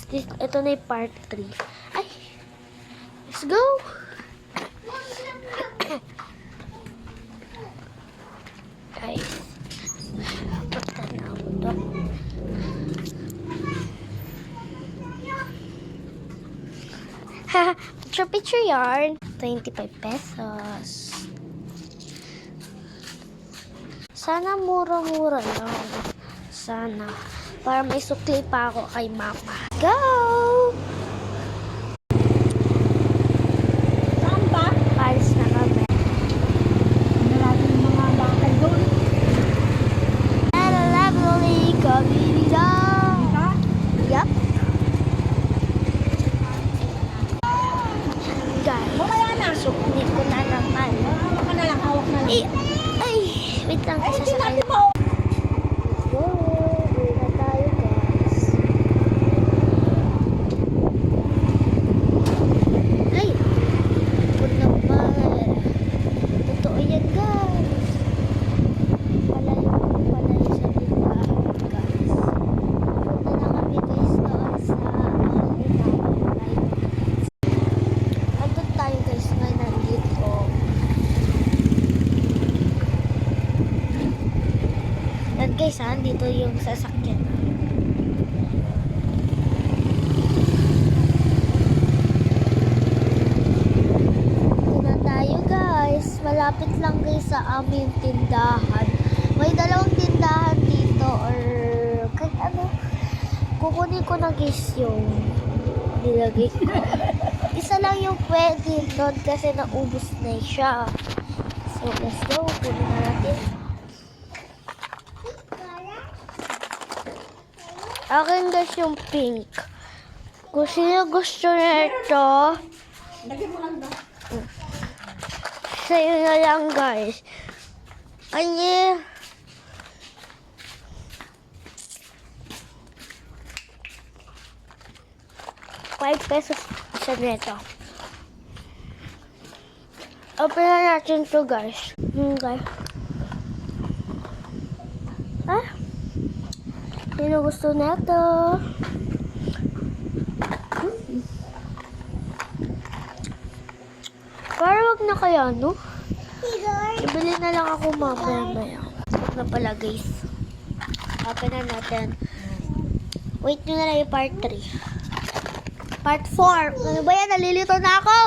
Ito na yung part 3. Ay! Let's go! Guys. Punta na ako doon. Picture yarn. 25 pesos. Sana mura-mura lang. Sana. Para may sukli pa ako kay mama. Go! Saan ba? Paris na kami. Ano natin yung mga bakal doon? Hello, lovely kabila. Ha? Yup. Guys, Mamaya na. sukli ko na naman. Hawak ka na lang, hawak na lang. Ay, wait lang. Ay, hindi Sasakay natin na. mo. Let's go. Uwi na tayo, guys. Ay, good naman. Totoo yan, guys. Palayo sa tindahan, guys. Punta na kami, guys, doon sa Andun tayo, guys, ngayon nandito. Yan, guys, ha, dito yung sasakyan. Dito na tayo, guys. Malapit lang, guys, sa aming tindahan. May dalawang tindahan dito or kahit ano. Kukunin ko na, guys, yung nilagay ko. Isa lang yung pwede doon kasi naubos na siya. So, let's go. Kunin na natin. Akin, guys, yung pink. Kung sino gusto nito, Lagyan mo lang ba? sa'yo na lang, guys. Ay, 5 pesos isa nito. Open na natin to, guys. Guys. Ah? Sino gusto nito? Para wag na kaya, no? Ibili na lang ako mamaya. Stop na pala, guys. Open na natin. Wait nyo na lang yung part 3. Part 4. Ano ba yan? Nalilito na ako!